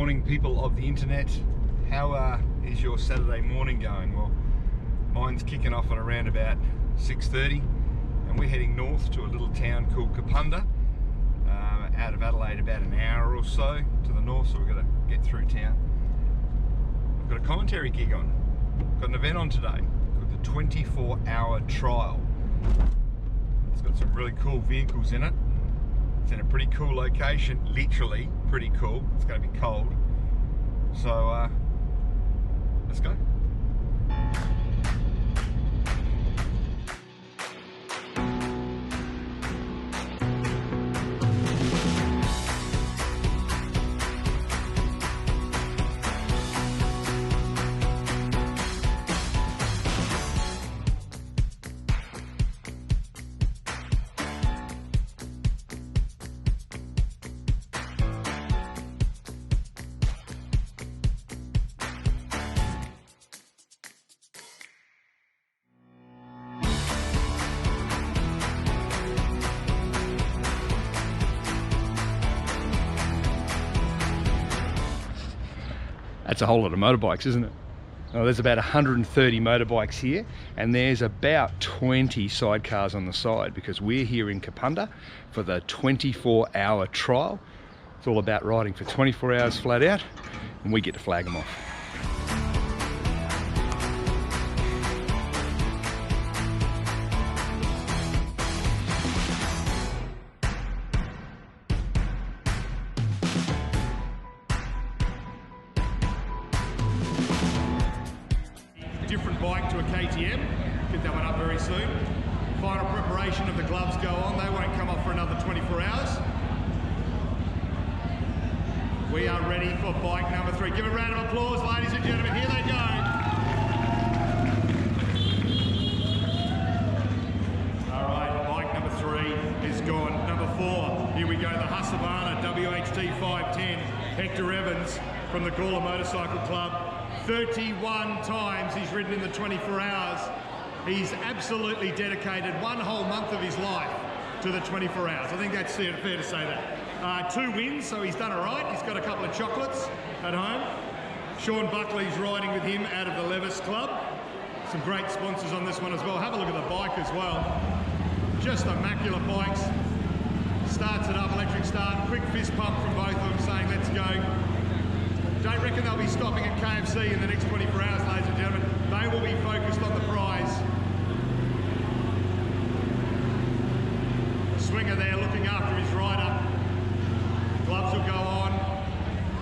Morning, people of the internet. How is your Saturday morning going? Well, mine's kicking off at around about 6:30, and we're heading north to a little town called Kapunda, out of Adelaide, about an hour or so to the north, so we've got to get through town. I've got a commentary gig on. Got an event on today called the 24-hour trial. It's got some really cool vehicles in it. It's in a pretty cool location, literally pretty cool. It's going to be cold. So let's go. That's a whole lot of motorbikes, isn't it? Well, there's about 130 motorbikes here, and there's about 20 sidecars on the side, because we're here in Kapunda for the 24-hour trial. It's all about riding for 24 hours flat out, and we get to flag them off. Different bike to a KTM, get that one up very soon. Final preparation of the gloves go on, they won't come off for another 24 hours. We are ready for bike number 3. Give a round of applause, ladies and gentlemen, here they go. Alright, bike number 3 is gone. Number 4, here we go, the Husqvarna WHT 510, Hector Evans from the Gawler Motorcycle Club. 31 times he's ridden in the 24 hours. He's absolutely dedicated one whole month of his life to the 24 hours. I think that's fair to say that. 2 wins, so he's done all right. He's got a couple of chocolates at home. Sean Buckley's riding with him out of the Levis Club. Some great sponsors on this one as well. Have a look at the bike as well. Just immaculate bikes. Starts it up, electric start, quick fist pump from both of them saying, let's go. Don't reckon they'll be stopping at KFC in the next 24 hours, ladies and gentlemen. They will be focused on the prize. Swinger there looking after his rider. Gloves will go on.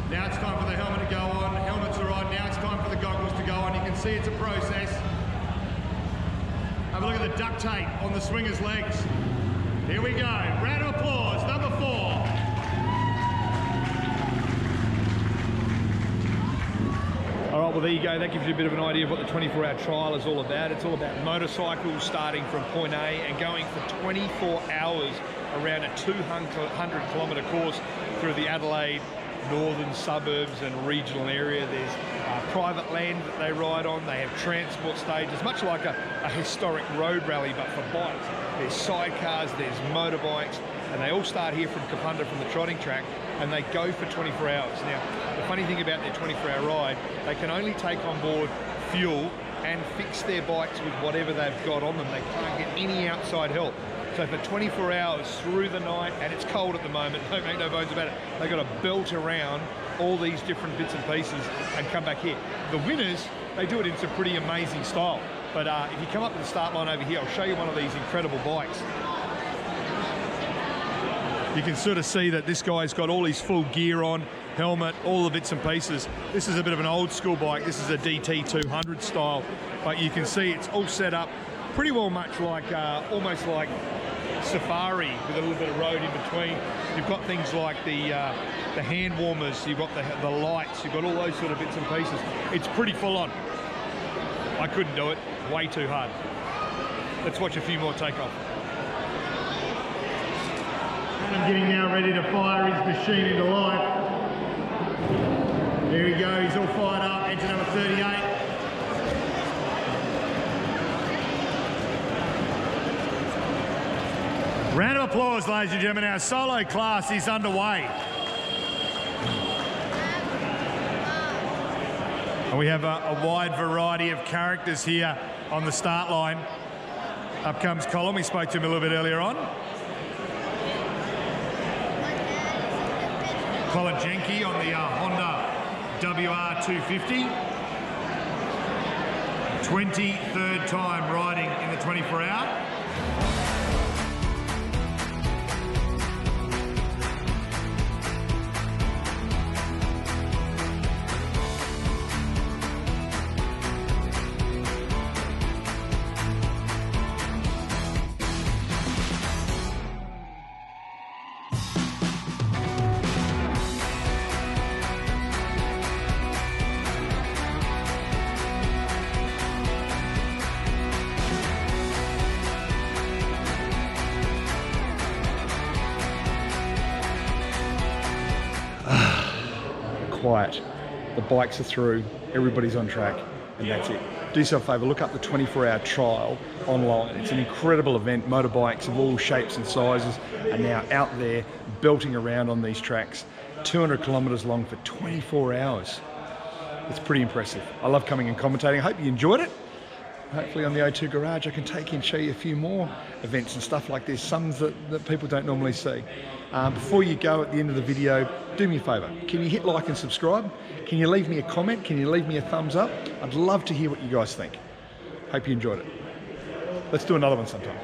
Now it's time for the helmet to go on. Helmets are on. Now it's time for the goggles to go on. You can see it's a process. Have a look at the duct tape on the swinger's legs. Here we go. Round of applause. Number 4. All right, well, there you go. That gives you a bit of an idea of what the 24-hour trial is all about. It's all about motorcycles starting from point A and going for 24 hours around a 200-kilometre course through the Adelaide northern suburbs and regional area. There's private land that they ride on. They have transport stages, much like a historic road rally, but for bikes. There's sidecars, there's motorbikes, and they all start here from Kapunda, from the trotting track, and they go for 24 hours. Now, the funny thing about their 24-hour ride, they can only take on board fuel and fix their bikes with whatever they've got on them. They can't get any outside help. So for 24 hours through the night, and it's cold at the moment, don't make no bones about it, they've got to belt around all these different bits and pieces and come back here. The winners, they do it in some pretty amazing style. But if you come up to the start line over here, I'll show you one of these incredible bikes. You can sort of see that this guy's got all his full gear on, helmet, all the bits and pieces. This is a bit of an old school bike. This is a DT200 style, but you can see it's all set up pretty well much like, almost like Safari with a little bit of road in between. You've got things like the hand warmers, you've got the lights, you've got all those sort of bits and pieces. It's pretty full on. I couldn't do it, way too hard. Let's watch a few more take off. I'm getting now ready to fire his machine into life. There we go, he's all fired up, engine number 38. Round of applause, ladies and gentlemen. Our solo class is underway. We have a wide variety of characters here on the start line. Up comes Colin, we spoke to him a little bit earlier on. Colin Jenke on the Honda WR250. 23rd time riding in the 24 hour. Quiet. The bikes are through, everybody's on track, and that's it. Do yourself a favour, look up the 24-hour trial online. It's an incredible event. Motorbikes of all shapes and sizes are now out there belting around on these tracks. 200 kilometres long for 24 hours. It's pretty impressive. I love coming and commentating. I hope you enjoyed it. Hopefully on the O2 Garage I can take you and show you a few more events and stuff like this, some that people don't normally see. Before you go at the end of the video, do me a favour. Can you hit like and subscribe? Can you leave me a comment? Can you leave me a thumbs up? I'd love to hear what you guys think. Hope you enjoyed it. Let's do another one sometime.